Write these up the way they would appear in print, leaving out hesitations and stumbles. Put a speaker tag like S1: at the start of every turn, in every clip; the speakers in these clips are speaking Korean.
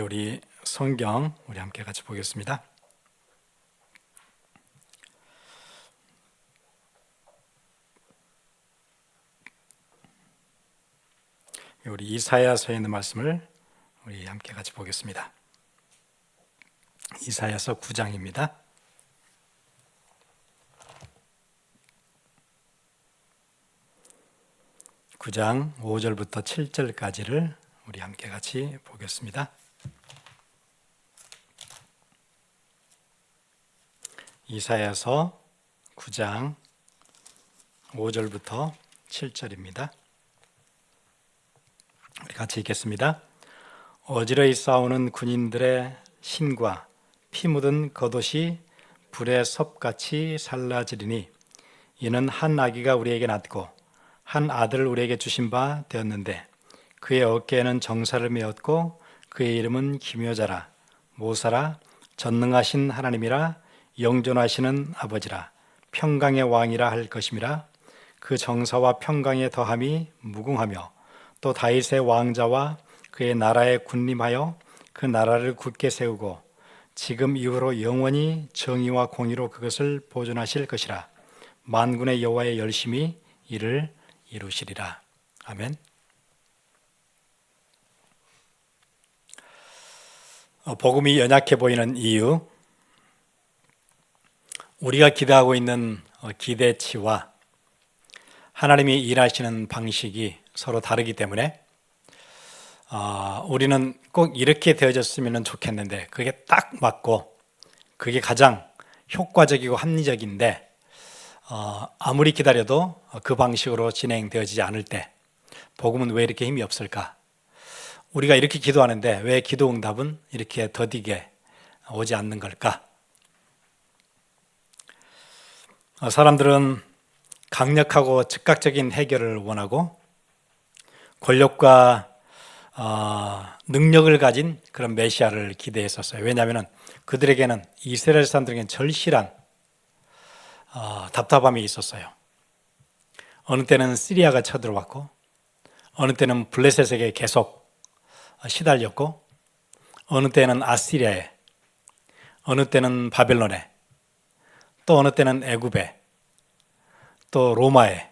S1: 우리 성경 우리 함께 같이 보겠습니다. 우리 이사야서에 있는 말씀을 우리 함께 같이 보겠습니다. 이사야서 9장입니다. 구 장 5절부터 7절까지를 우리 함께 같이 보겠습니다. 이사야서 9장 5절부터 7절입니다. 우리 같이 읽겠습니다. 어지러이 싸우는 군인들의 신과 피 묻은 겉옷이 불의 섭같이 살라지리니 이는 한 아기가 우리에게 낳고 한 아들을 우리에게 주신 바 되었는데 그의 어깨에는 정사를 메었고 그의 이름은 기묘자라 모사라 전능하신 하나님이라 영존하시는 아버지라 평강의 왕이라 할 것임이라. 그 정사와 평강의 더함이 무궁하며 또 다윗의 왕자와 그의 나라에 군림하여 그 나라를 굳게 세우고 지금 이후로 영원히 정의와 공의로 그것을 보존하실 것이라. 만군의 여호와의 열심히 이를 이루시리라. 아멘. 복음이 연약해 보이는 이유, 우리가 기대하고 있는 기대치와 하나님이 일하시는 방식이 서로 다르기 때문에 우리는 꼭 이렇게 되어졌으면 좋겠는데 그게 딱 맞고 그게 가장 효과적이고 합리적인데 아무리 기다려도 그 방식으로 진행되어지지 않을 때 복음은 왜 이렇게 힘이 없을까? 우리가 이렇게 기도하는데 왜 기도 응답은 이렇게 더디게 오지 않는 걸까? 사람들은 강력하고 즉각적인 해결을 원하고 권력과 능력을 가진 그런 메시아를 기대했었어요. 왜냐하면 그들에게는 이스라엘 사람들에게는 절실한 답답함이 있었어요. 어느 때는 시리아가 쳐들어왔고 어느 때는 블레셋에게 계속 시달렸고 어느 때는 아시리아에 어느 때는 바벨론에 또 어느 때는 애굽에 또 로마에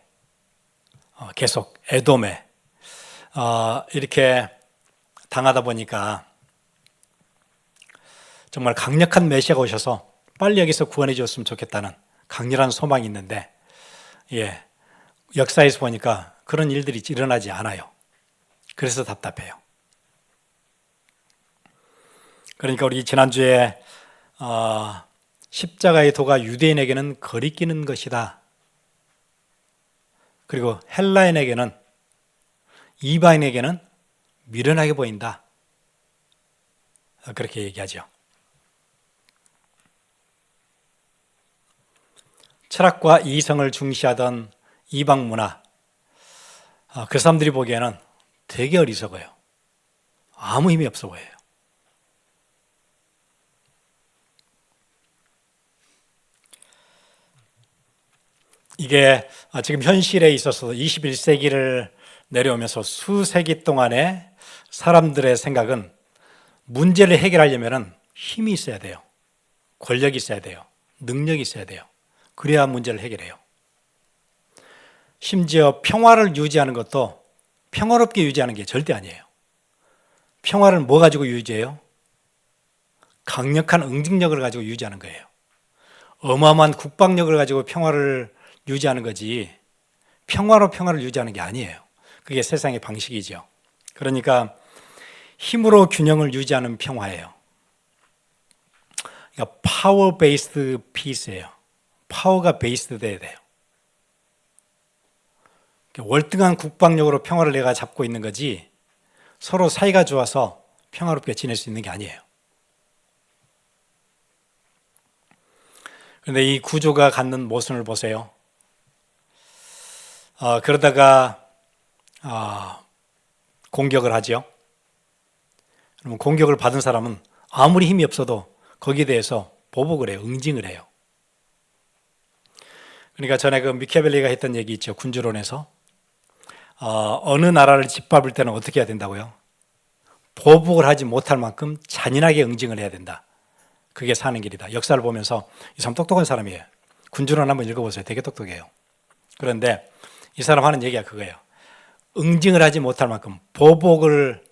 S1: 계속 에돔에 이렇게 당하다 보니까 정말 강력한 메시아가 오셔서 빨리 여기서 구원해 주었으면 좋겠다는 강렬한 소망이 있는데 역사에서 보니까 그런 일들이 일어나지 않아요. 그래서 답답해요. 그러니까 우리 지난주에 십자가의 도가 유대인에게는 거리끼는 것이다. 그리고 헬라인에게는 이방인에게는 미련하게 보인다. 그렇게 얘기하죠. 철학과 이성을 중시하던 이방 문화, 그 사람들이 보기에는 되게 어리석어요. 아무 힘이 없어 보여요. 이게 지금 현실에 있어서 21세기를 내려오면서 수세기 동안의 사람들의 생각은 문제를 해결하려면 힘이 있어야 돼요. 권력이 있어야 돼요. 능력이 있어야 돼요. 그래야 문제를 해결해요. 심지어 평화를 유지하는 것도 평화롭게 유지하는 게 절대 아니에요. 평화를 뭐 가지고 유지해요? 강력한 응징력을 가지고 유지하는 거예요. 어마어마한 국방력을 가지고 평화를 유지하는 거지 평화로 평화를 유지하는 게 아니에요. 그게 세상의 방식이죠. 그러니까 힘으로 균형을 유지하는 평화예요. 그러니까 파워 베이스드 피스예요. 파워가 베이스드 돼야 돼요. 월등한 국방력으로 평화를 내가 잡고 있는 거지 서로 사이가 좋아서 평화롭게 지낼 수 있는 게 아니에요. 그런데 이 구조가 갖는 모순을 보세요. 그러다가 공격을 하죠. 그러면 공격을 받은 사람은 아무리 힘이 없어도 거기에 대해서 보복을 해요. 응징을 해요. 그러니까 전에 그 미케벨리가 했던 얘기 있죠. 군주론에서 어느 나라를 짓밟을 때는 어떻게 해야 된다고요? 보복을 하지 못할 만큼 잔인하게 응징을 해야 된다. 그게 사는 길이다. 역사를 보면서 이 사람 똑똑한 사람이에요. 군주론 한번 읽어보세요. 되게 똑똑해요. 그런데 이 사람 하는 얘기가 그거예요. 응징을 하지 못할 만큼, 보복을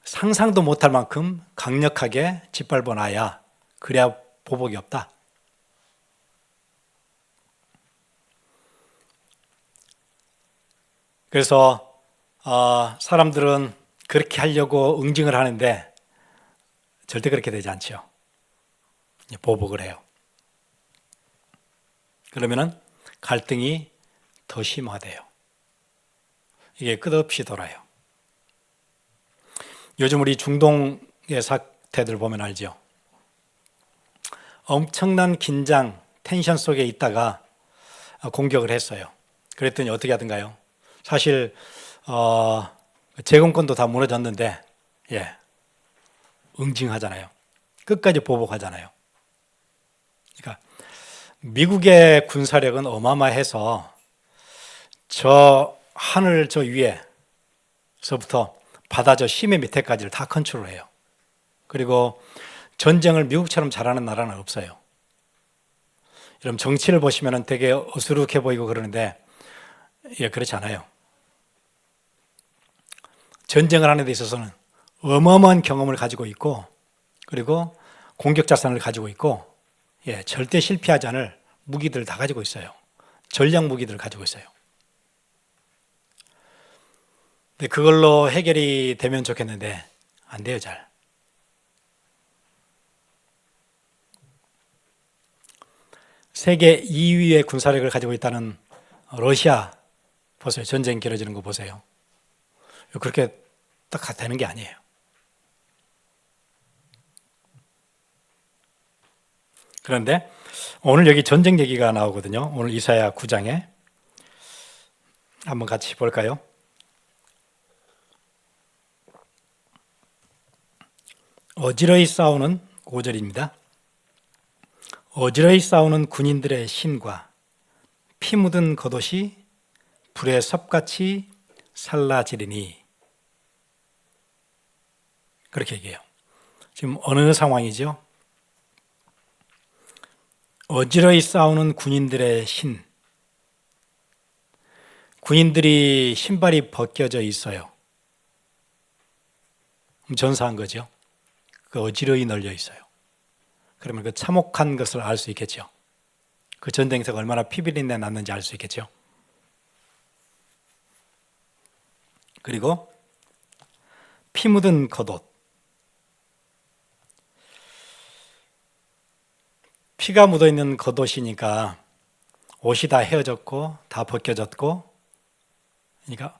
S1: 상상도 못할 만큼 강력하게 짓밟아 놔야, 그래야 보복이 없다. 그래서 사람들은 그렇게 하려고 응징을 하는데 절대 그렇게 되지 않죠. 보복을 해요. 그러면은 갈등이 더 심화돼요. 이게 끝없이 돌아요. 요즘 우리 중동의 사태들 보면 알죠. 엄청난 긴장, 텐션 속에 있다가 공격을 했어요. 그랬더니 어떻게 하던가요? 사실 제공권도 다 무너졌는데 응징하잖아요. 끝까지 보복하잖아요. 그러니까 미국의 군사력은 어마어마해서 저 하늘 저 위에서부터 바다 저 심해 밑에까지를 다 컨트롤해요. 그리고 전쟁을 미국처럼 잘하는 나라는 없어요. 여러분 정치를 보시면 되게 어수룩해 보이고 그러는데 그렇지 않아요. 전쟁을 하는 데 있어서는 어마어마한 경험을 가지고 있고, 그리고 공격 자산을 가지고 있고, 절대 실패하지 않을 무기들을 다 가지고 있어요. 전략 무기들을 가지고 있어요. 근데 그걸로 해결이 되면 좋겠는데 안 돼요, 잘. 세계 2위의 군사력을 가지고 있다는 러시아 보세요. 전쟁 길어지는 거 보세요. 그렇게 딱 되는 게 아니에요. 그런데 오늘 여기 전쟁 얘기가 나오거든요. 오늘 이사야 9장에 한번 같이 볼까요? 어지러이 싸우는 5절입니다. 어지러이 싸우는 군인들의 신과 피 묻은 겉옷이 불의 섭같이 살라지리니. 그렇게 얘기해요. 지금 어느 상황이죠? 어지러이 싸우는 군인들의 신. 군인들이 신발이 벗겨져 있어요. 전사한 거죠. 그 어지러이 널려 있어요. 그러면 그 참혹한 것을 알 수 있겠죠. 그 전쟁에서 얼마나 피비린내 났는지 알 수 있겠죠. 그리고 피 묻은 겉옷. 피가 묻어있는 겉옷이니까 옷이 다 헤어졌고 다 벗겨졌고, 그러니까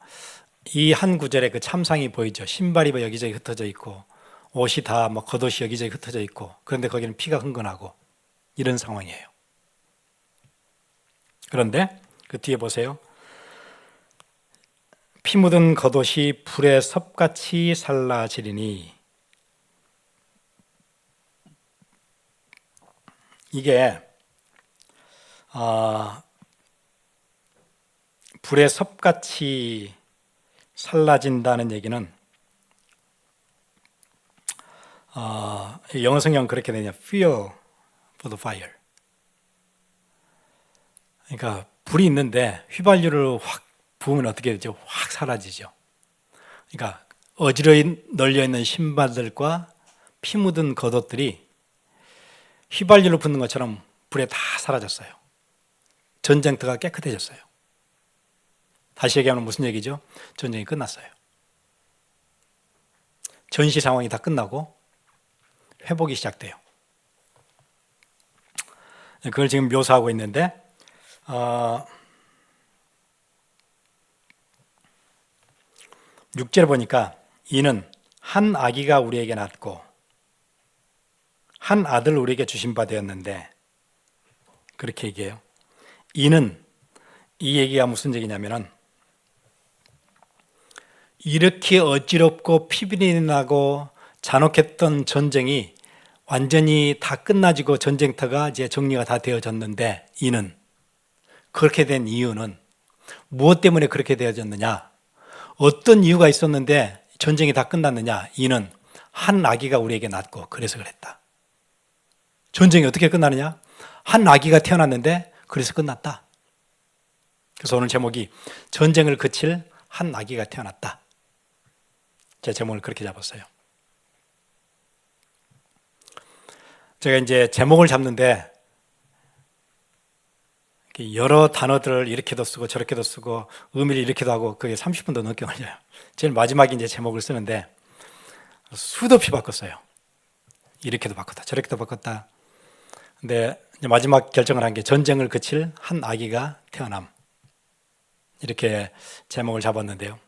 S1: 이 한 구절에 그 참상이 보이죠. 신발이 여기저기 흩어져 있고 옷이 다 겉옷이 여기저기 흩어져 있고, 그런데 거기는 피가 흥건하고 이런 상황이에요. 그런데 그 뒤에 보세요. 피 묻은 겉옷이 불의 섭같이 살라지리니. 이게 불의 섭같이 살라진다는 얘기는 영어 성경 그렇게 되냐, Fuel for the fire. 그러니까 불이 있는데 휘발유를 확 부으면 어떻게 되죠? 확 사라지죠. 그러니까 어지러이 널려 있는 신발들과 피 묻은 겉옷들이 휘발유를 붓는 것처럼 불에 다 사라졌어요. 전쟁터가 깨끗해졌어요. 다시 얘기하면 무슨 얘기죠? 전쟁이 끝났어요. 전시 상황이 다 끝나고 회복이 시작돼요. 그걸 지금 묘사하고 있는데 6절 보니까 이는 한 아기가 우리에게 낳고 한 아들 우리에게 주신 바 되었는데, 그렇게 얘기해요. 이는, 이 얘기가 무슨 얘기냐면은 이렇게 어지럽고 피비린내 나고 잔혹했던 전쟁이 완전히 다 끝나지고 전쟁터가 이제 정리가 다 되어졌는데, 이는, 그렇게 된 이유는 무엇 때문에 그렇게 되어졌느냐, 어떤 이유가 있었는데 전쟁이 다 끝났느냐, 이는 한 아기가 우리에게 낳고 그래서 그랬다. 전쟁이 어떻게 끝나느냐? 한 아기가 태어났는데 그래서 끝났다. 그래서 오늘 제목이 전쟁을 그칠 한 아기가 태어났다. 제 제목을 그렇게 잡았어요. 제가 이제 제목을 잡는데 여러 단어들을 이렇게도 쓰고 저렇게도 쓰고 의미를 이렇게도 하고 그게 30분도 넘게 걸려요. 제일 마지막에 이제 제목을 쓰는데 수도 없이 바꿨어요. 이렇게도 바꿨다 저렇게도 바꿨다. 근데 이제 마지막 결정을 한 게 전쟁을 그칠 한 아기가 태어남. 이렇게 제목을 잡았는데요.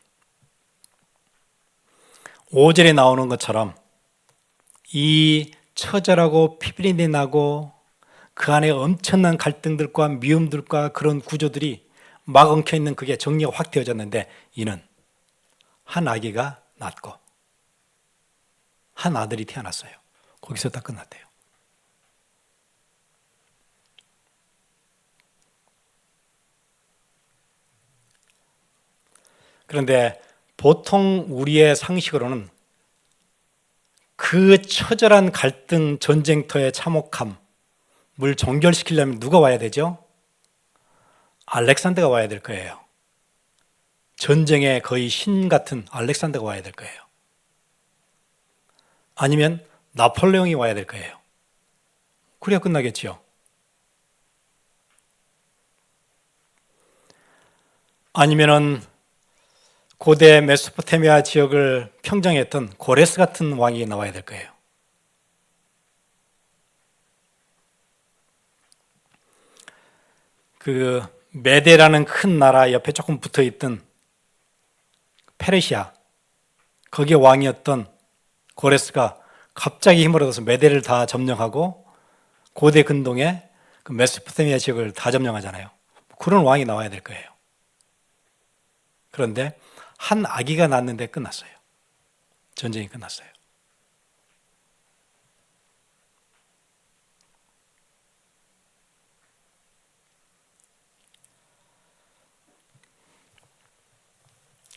S1: 5절에 나오는 것처럼 이 처절하고 피비린내 나고 그 안에 엄청난 갈등들과 미움들과 그런 구조들이 막 엉켜있는 그게 정리가 확 되어졌는데 이는 한 아기가 낳고 한 아들이 태어났어요. 거기서 다 끝났대요. 그런데 보통 우리의 상식으로는 그 처절한 갈등, 전쟁터의 참혹함을 종결시키려면 누가 와야 되죠? 알렉산더가 와야 될 거예요. 전쟁의 거의 신 같은 알렉산더가 와야 될 거예요. 아니면 나폴레옹이 와야 될 거예요. 그래야 끝나겠죠. 아니면은 고대 메소포타미아 지역을 평정했던 고레스 같은 왕이 나와야 될 거예요. 그 메데라는 큰 나라 옆에 조금 붙어있던 페르시아, 거기에 왕이었던 고레스가 갑자기 힘을 얻어서 메데를 다 점령하고 고대 근동의 그 메소포타미아 지역을 다 점령하잖아요. 그런 왕이 나와야 될 거예요. 그런데 한 아기가 낳았는데 끝났어요. 전쟁이 끝났어요.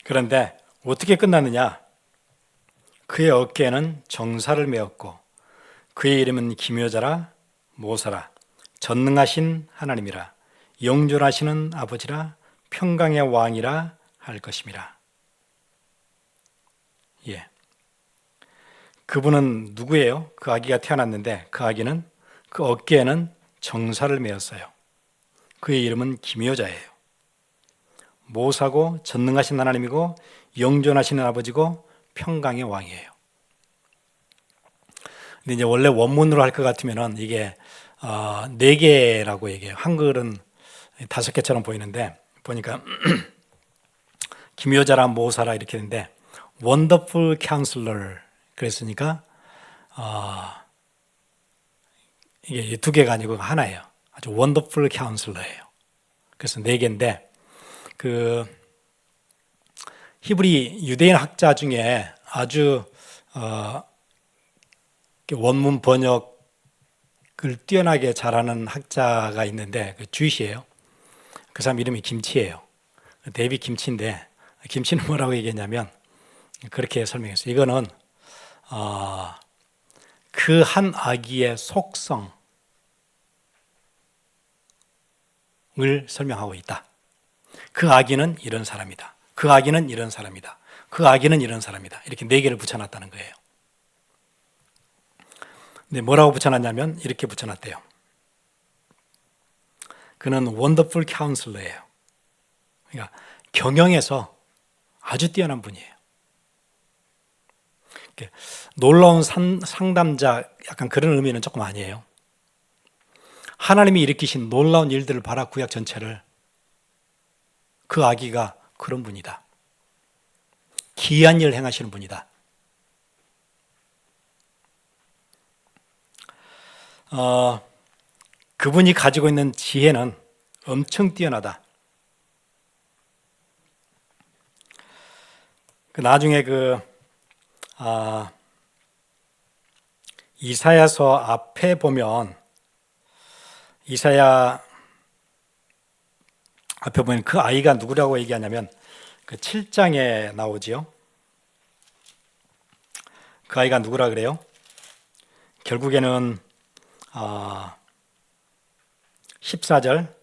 S1: 그런데 어떻게 끝났느냐? 그의 어깨에는 정사를 메었고 그의 이름은 기묘자라 모사라 전능하신 하나님이라 영존하시는 아버지라 평강의 왕이라 할 것임이라. 예. 그분은 누구예요? 그 아기가 태어났는데 그 아기는 그 어깨에는 정사를 메었어요. 그의 이름은 기묘자예요. 모사고 전능하신 하나님이고 영존하시는 아버지고 평강의 왕이에요. 근데 이제 원래 원문으로 할 것 같으면은 이게 4개라고 얘기해요. 한글은 5개처럼 보이는데 보니까 기묘자라 모사라 이렇게 되는데 원더풀 카운슬러 그랬으니까 이게 2개가 아니고 하나예요. 아주 원더풀 카운슬러예요. 그래서 4개인데 그 히브리 유대인 학자 중에 아주 원문 번역을 뛰어나게 잘하는 학자가 있는데 그 주이시예요. 그 사람 이름이 김치예요. 데이빗 김치인데 김치는 뭐라고 얘기했냐면 그렇게 설명했어요. 이거는 그 한 아기의 속성을 설명하고 있다. 그 아기는 이런 사람이다. 그 아기는 이런 사람이다. 그 아기는 이런 사람이다. 이렇게 4개를 붙여놨다는 거예요. 근데 뭐라고 붙여놨냐면 이렇게 붙여놨대요. 그는 원더풀 카운슬러예요. 그러니까 경영에서 아주 뛰어난 분이에요. 놀라운 상담자 약간 그런 의미는 조금 아니에요. 하나님이 일으키신 놀라운 일들을 봐라 구약 전체를. 그 아기가 그런 분이다. 기이한 일을 행하시는 분이다. 그분이 가지고 있는 지혜는 엄청 뛰어나다. 나중에 이사야서 앞에 보면 이사야 앞에 보면 그 아이가 누구라고 얘기하냐면 그 7장에 나오지요. 그 아이가 누구라 그래요? 결국에는 14절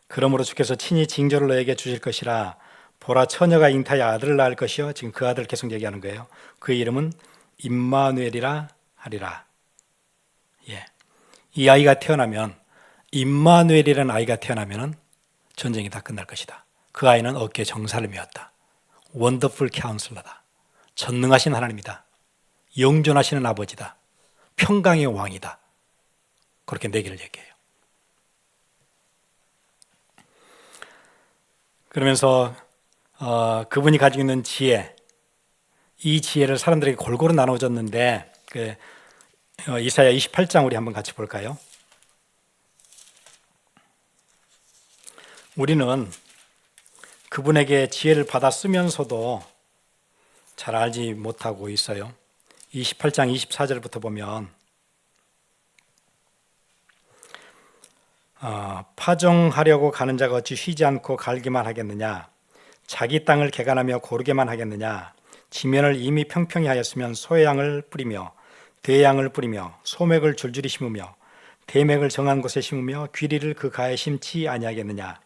S1: 그러므로 주께서 친히 징조를 너에게 주실 것이라 보라 처녀가 잉타하여 아들을 낳을 것이요. 지금 그 아들 계속 얘기하는 거예요. 그 이름은 임마누엘이라 하리라. 예. 이 아이가 태어나면 임마누엘이라는 아이가 태어나면 전쟁이 다 끝날 것이다. 그 아이는 어깨에 정사를 메었다. 원더풀 카운슬러다. 전능하신 하나님이다. 영존하시는 아버지다. 평강의 왕이다. 그렇게 내기를 얘기해요. 그러면서 그분이 가지고 있는 지혜, 이 지혜를 사람들에게 골고루 나눠줬는데 이사야 28장 우리 한번 같이 볼까요? 우리는 그분에게 지혜를 받아 쓰면서도 잘 알지 못하고 있어요. 28장 24절부터 보면 파종하려고 가는 자가 어찌 쉬지 않고 갈기만 하겠느냐? 자기 땅을 개간하며 고르게만 하겠느냐? 지면을 이미 평평히 하였으면 소양을 뿌리며 대양을 뿌리며 소맥을 줄줄이 심으며 대맥을 정한 곳에 심으며 귀리를 그 가에 심지 아니하겠느냐?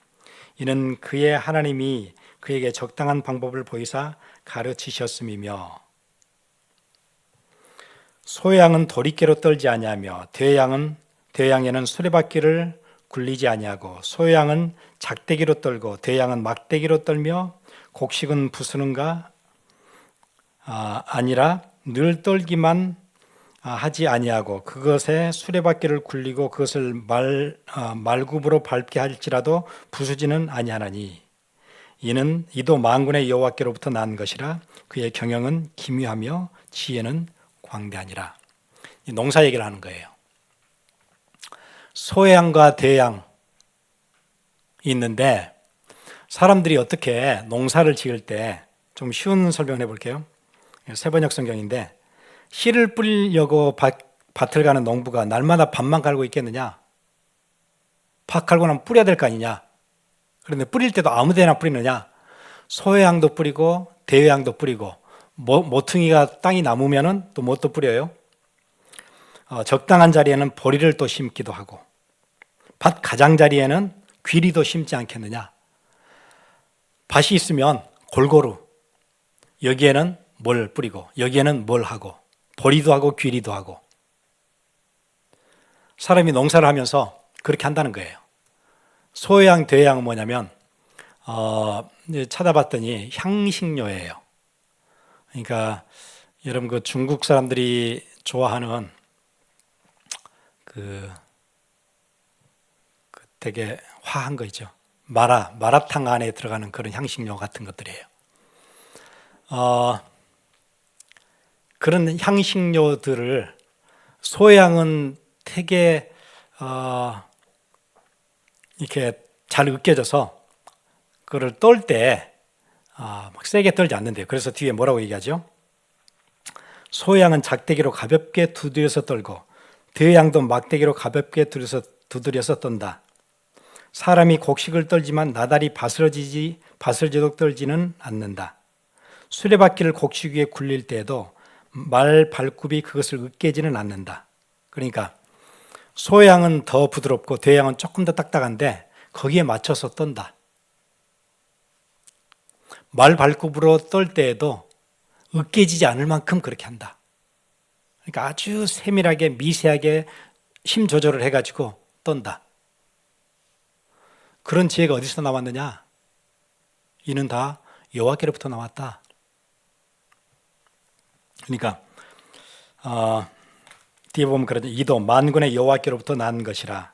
S1: 이는 그의 하나님이 그에게 적당한 방법을 보이사 가르치셨음이며 소양은 도리깨로 떨지 아니하며 대양에는 수레바퀴를 굴리지 아니하고 소양은 작대기로 떨고 대양은 막대기로 떨며 곡식은 부수는가 아니라 늘 떨기만 하지 아니하고 그것에 수레바퀴를 굴리고 그것을 말굽으로 밟게 할지라도 부수지는 아니하나니 이도 만군의 여호와께로부터 난 것이라 그의 경영은 기묘하며 지혜는 광대하니라. 농사 얘기를 하는 거예요. 소양과 대양이 있는데 사람들이 어떻게 농사를 지을 때 좀 쉬운 설명을 해볼게요. 세번역 성경인데 씨를 뿌리려고 밭을 가는 농부가 날마다 밭만 갈고 있겠느냐? 밭 갈고 나면 뿌려야 될 거 아니냐? 그런데 뿌릴 때도 아무 데나 뿌리느냐? 소양도 뿌리고 대양도 뿌리고 모퉁이가 땅이 남으면 또 뭣도 뿌려요? 적당한 자리에는 보리를 또 심기도 하고 밭 가장자리에는 귀리도 심지 않겠느냐? 밭이 있으면 골고루 여기에는 뭘 뿌리고 여기에는 뭘 하고 보리도 하고 귀리도 하고 사람이 농사를 하면서 그렇게 한다는 거예요. 소양, 대양은 뭐냐면 찾아봤더니 향신료예요. 그러니까 여러분 그 중국 사람들이 좋아하는 그 되게 화한 거 있죠. 마라탕 안에 들어가는 그런 향신료 같은 것들이에요. 그런 향신료들을 소양은 되게 이렇게 잘 으깨져서 그걸 떨 때 막 세게 떨지 않는데요. 그래서 뒤에 뭐라고 얘기하죠? 소양은 작대기로 가볍게 두드려서 떨고 대양도 막대기로 가볍게 두드려서 떤다. 사람이 곡식을 떨지만 나달이 바스러지도록 떨지는 않는다. 수레바퀴를 곡식 위에 굴릴 때에도 말 발굽이 그것을 으깨지는 않는다. 그러니까 소양은 더 부드럽고 대양은 조금 더 딱딱한데 거기에 맞춰서 떤다. 말 발굽으로 떨 때에도 으깨지지 않을 만큼 그렇게 한다. 그러니까 아주 세밀하게 미세하게 힘 조절을 해가지고 떤다. 그런 지혜가 어디서 나왔느냐? 이는 다 여호와께로부터 나왔다. 그러니까 뒤에 보면 그러죠. 이도 만군의 여호와께로부터 난 것이라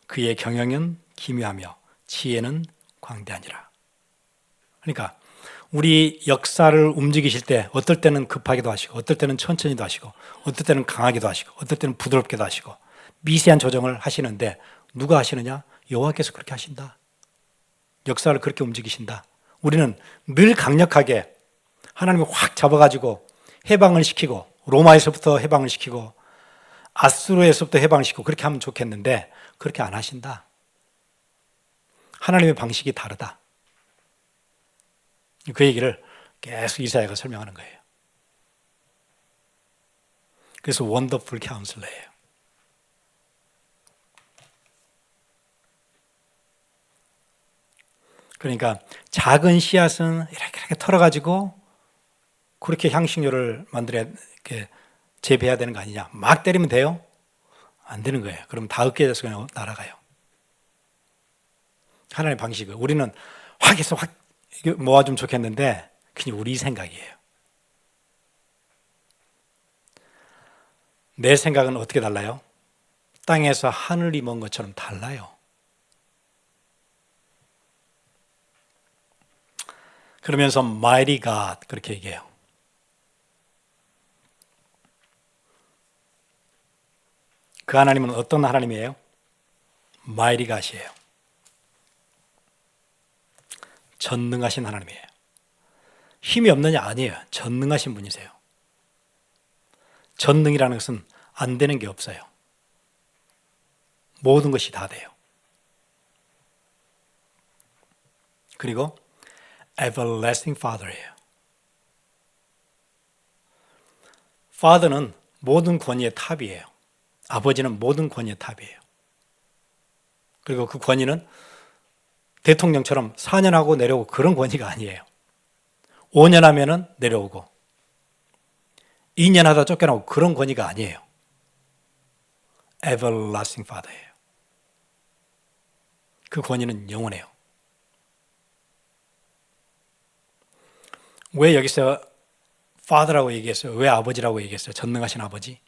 S1: 그의 경영은 기묘하며 지혜는 광대하니라. 그러니까 우리 역사를 움직이실 때 어떨 때는 급하게도 하시고 어떨 때는 천천히도 하시고 어떨 때는 강하게도 하시고 어떨 때는 부드럽게도 하시고 미세한 조정을 하시는데 누가 하시느냐? 여호와께서 그렇게 하신다. 역사를 그렇게 움직이신다. 우리는 늘 강력하게 하나님이 확 잡아가지고 해방을 시키고 로마에서부터 해방을 시키고 아수르에서부터 해방을 시키고 그렇게 하면 좋겠는데 그렇게 안 하신다. 하나님의 방식이 다르다. 그 얘기를 계속 이사야가 설명하는 거예요. 그래서 원더풀 카운슬러예요. 그러니까 작은 씨앗은 이렇게 털어가지고 그렇게 향신료를 만들어야, 이렇게 재배해야 되는 거 아니냐. 막 때리면 돼요? 안 되는 거예요. 그럼 다 으깨져서 그냥 날아가요. 하나님의 방식은 우리는 확 해서 확 모아주면 좋겠는데 그냥 우리 생각이에요. 내 생각은 어떻게 달라요? 땅에서 하늘이 먼 것처럼 달라요. 그러면서 Mighty God 그렇게 얘기해요. 그 하나님은 어떤 하나님이에요? Mighty God이에요. 전능하신 하나님이에요. 힘이 없느냐? 아니에요. 전능하신 분이세요. 전능이라는 것은 안 되는 게 없어요. 모든 것이 다 돼요. 그리고 Everlasting Father예요. Father는 모든 권위의 탑이에요. 아버지는 모든 권위의 탑이에요. 그리고 그 권위는 대통령처럼 4년 하고 내려오고 그런 권위가 아니에요. 5년 하면은 내려오고 2년 하다 쫓겨나고 그런 권위가 아니에요. Everlasting Father예요. 그 권위는 영원해요. 왜 여기서 Father라고 얘기했어요? 왜 아버지라고 얘기했어요? 전능하신 아버지?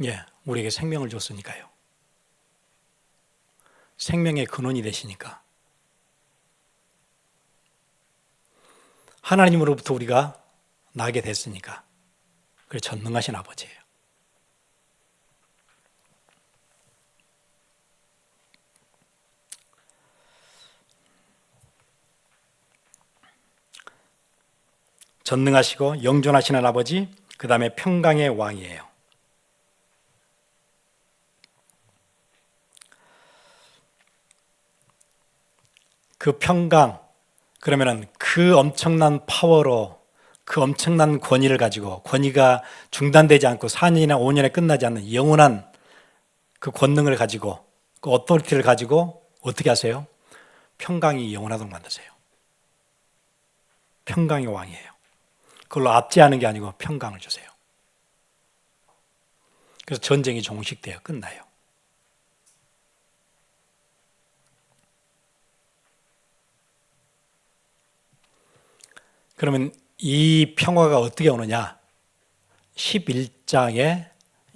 S1: 예, 우리에게 생명을 줬으니까요. 생명의 근원이 되시니까. 하나님으로부터 우리가 나게 됐으니까. 그래서 전능하신 아버지예요. 전능하시고 영존하시는 아버지, 그 다음에 평강의 왕이에요. 그 평강, 그러면은 그 엄청난 파워로 그 엄청난 권위를 가지고 권위가 중단되지 않고 4년이나 5년에 끝나지 않는 영원한 그 권능을 가지고 그 어토리티를 가지고 어떻게 하세요? 평강이 영원하도록 만드세요. 평강의 왕이에요. 그걸로 압제하는 게 아니고 평강을 주세요. 그래서 전쟁이 종식돼요. 끝나요. 그러면 이 평화가 어떻게 오느냐? 11장에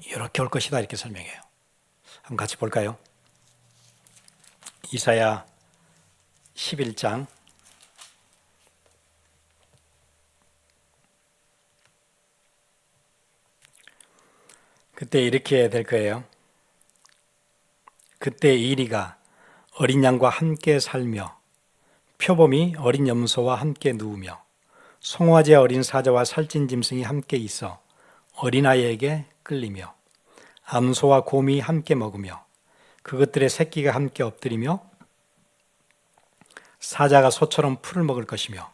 S1: 이렇게 올 것이다 이렇게 설명해요. 한번 같이 볼까요? 이사야 11장 그때 이렇게 될 거예요. 그때 이리가 어린 양과 함께 살며 표범이 어린 염소와 함께 누우며 송아지 어린 사자와 살찐 짐승이 함께 있어 어린아이에게 끌리며 암소와 곰이 함께 먹으며 그것들의 새끼가 함께 엎드리며 사자가 소처럼 풀을 먹을 것이며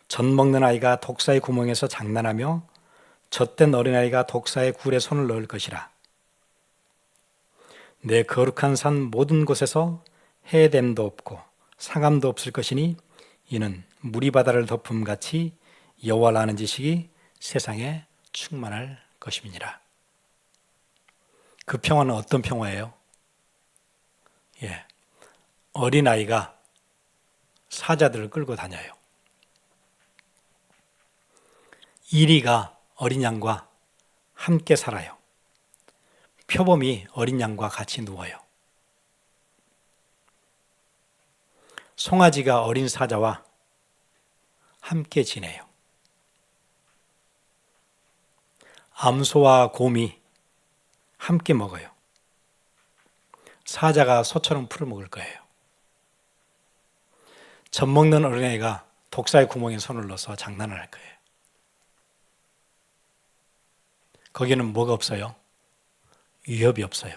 S1: 젖 먹는 아이가 독사의 구멍에서 장난하며 젖된 어린아이가 독사의 굴에 손을 넣을 것이라. 내 거룩한 산 모든 곳에서 해됨도 없고 상함도 없을 것이니 이는 물이 바다를 덮음같이 여호와를 아는 지식이 세상에 충만할 것임이니라. 그 평화는 어떤 평화예요? 예, 어린아이가 사자들을 끌고 다녀요. 이리가 어린 양과 함께 살아요. 표범이 어린 양과 같이 누워요. 송아지가 어린 사자와 함께 지내요. 암소와 곰이 함께 먹어요. 사자가 소처럼 풀을 먹을 거예요. 젖 먹는 어린아이가 독사의 구멍에 손을 넣어서 장난을 할 거예요. 거기는 뭐가 없어요? 위협이 없어요.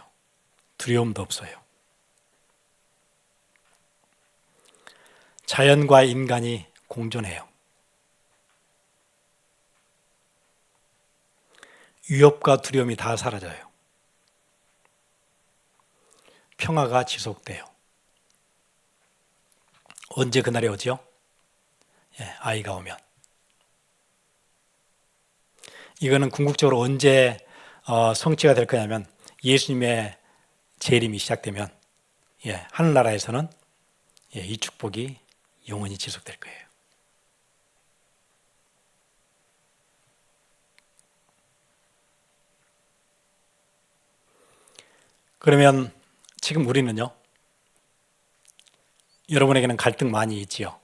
S1: 두려움도 없어요. 자연과 인간이 공존해요. 위협과 두려움이 다 사라져요. 평화가 지속돼요. 언제 그날이 오죠? 아이가 오면. 이거는 궁극적으로 언제 성취가 될 거냐면 예수님의 재림이 시작되면 하늘나라에서는 이 축복이 영원히 지속될 거예요. 그러면 지금 우리는요, 여러분에게는 갈등 많이 있지요.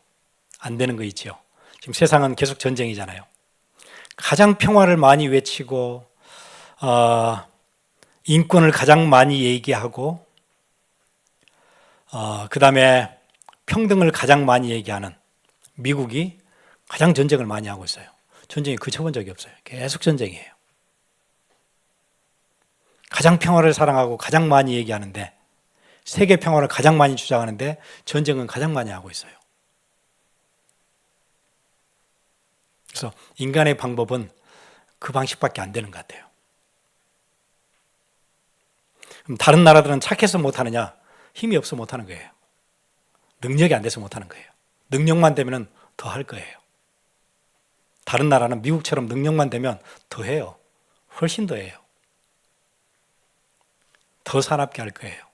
S1: 안 되는 거 있지요. 지금 세상은 계속 전쟁이잖아요. 가장 평화를 많이 외치고 인권을 가장 많이 얘기하고 그 다음에 평등을 가장 많이 얘기하는 미국이 가장 전쟁을 많이 하고 있어요. 전쟁이 그쳐본 적이 없어요. 계속 전쟁이에요. 가장 평화를 사랑하고 가장 많이 얘기하는데, 세계 평화를 가장 많이 주장하는데 전쟁은 가장 많이 하고 있어요. 그래서 인간의 방법은 그 방식밖에 안 되는 것 같아요. 그럼 다른 나라들은 착해서 못하느냐? 힘이 없어 못하는 거예요. 능력이 안 돼서 못하는 거예요. 능력만 되면 더 할 거예요. 다른 나라는 미국처럼 능력만 되면 더 해요. 훨씬 더 해요. 더 사납게 할 거예요.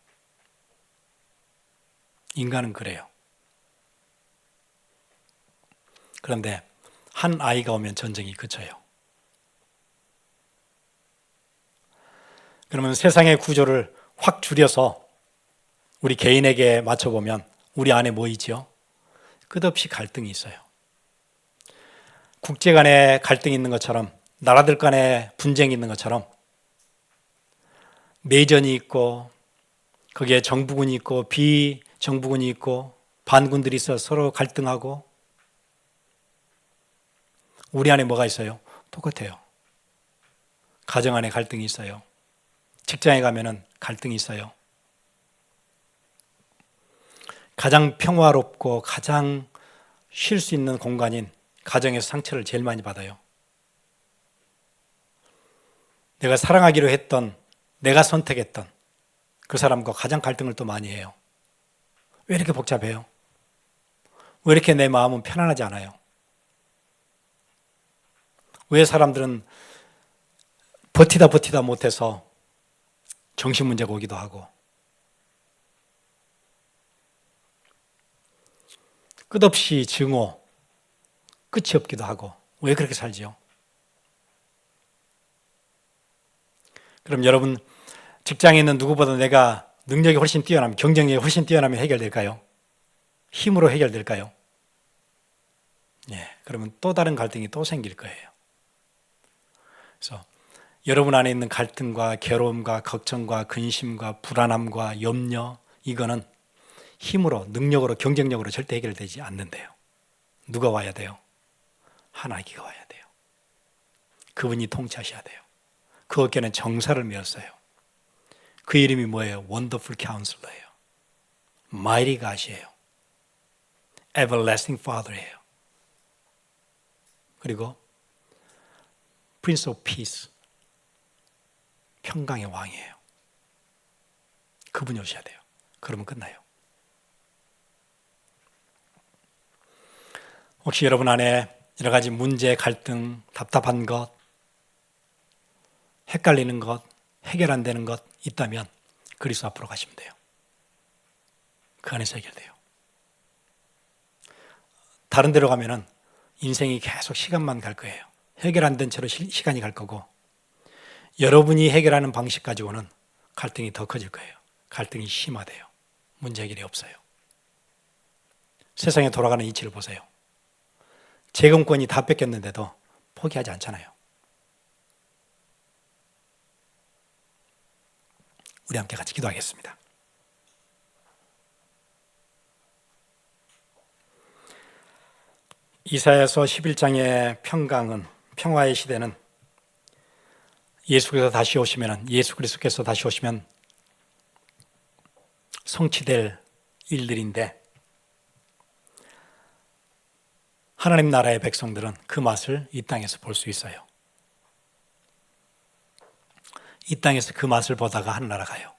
S1: 인간은 그래요. 그런데 한 아이가 오면 전쟁이 그쳐요. 그러면 세상의 구조를 확 줄여서 우리 개인에게 맞춰보면 우리 안에 뭐 있죠? 끝없이 갈등이 있어요. 국제 간에 갈등이 있는 것처럼, 나라들 간에 분쟁이 있는 것처럼 내전이 있고, 거기에 정부군이 있고 비정부군이 있고 반군들이 있어 서로 갈등하고, 우리 안에 뭐가 있어요? 똑같아요. 가정 안에 갈등이 있어요. 직장에 가면은 갈등이 있어요. 가장 평화롭고 가장 쉴 수 있는 공간인 가정에서 상처를 제일 많이 받아요. 내가 사랑하기로 했던, 내가 선택했던 그 사람과 가장 갈등을 또 많이 해요. 왜 이렇게 복잡해요? 왜 이렇게 내 마음은 편안하지 않아요? 왜 사람들은 버티다 못해서 정신 문제가 오기도 하고, 끝없이 증오, 끝이 없기도 하고, 왜 그렇게 살지요? 그럼 여러분, 직장에 있는 누구보다 내가 능력이 훨씬 뛰어나면, 경쟁력이 훨씬 뛰어나면 해결될까요? 힘으로 해결될까요? 그러면 또 다른 갈등이 또 생길 거예요. 그래서 여러분 안에 있는 갈등과 괴로움과 걱정과 근심과 불안함과 염려, 이거는 힘으로, 능력으로, 경쟁력으로 절대 해결되지 않는데요. 누가 와야 돼요? 하나님이 와야 돼요. 그분이 통치하셔야 돼요. 그 어깨는 정사를 메었어요. 그 이름이 뭐예요? Wonderful Counselor예요. Mighty God이에요. Everlasting Father예요. 그리고 Prince of Peace, 평강의 왕이에요. 그분이 오셔야 돼요. 그러면 끝나요. 혹시 여러분 안에 여러 가지 문제, 갈등, 답답한 것, 헷갈리는 것, 해결 안 되는 것 있다면 그리스도 앞으로 가시면 돼요. 그 안에서 해결돼요. 다른 데로 가면은 인생이 계속 시간만 갈 거예요. 해결 안 된 채로 시간이 갈 거고, 여러분이 해결하는 방식 가지고는 갈등이 더 커질 거예요. 갈등이 심화돼요. 문제 해결이 없어요. 세상에 돌아가는 이치를 보세요. 재검권이 다 뺏겼는데도 포기하지 않잖아요. 우리 함께 같이 기도하겠습니다. 이사야서 11장의 평강은, 평화의 시대는 예수 그리스도께서 다시 오시면 성취될 일들인데, 하나님 나라의 백성들은 그 맛을 이 땅에서 볼 수 있어요. 이 땅에서 그 맛을 보다가 하늘나라 가요.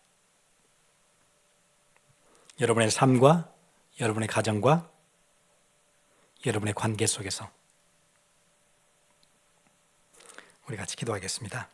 S1: 여러분의 삶과 여러분의 가정과 여러분의 관계 속에서 우리 같이 기도하겠습니다.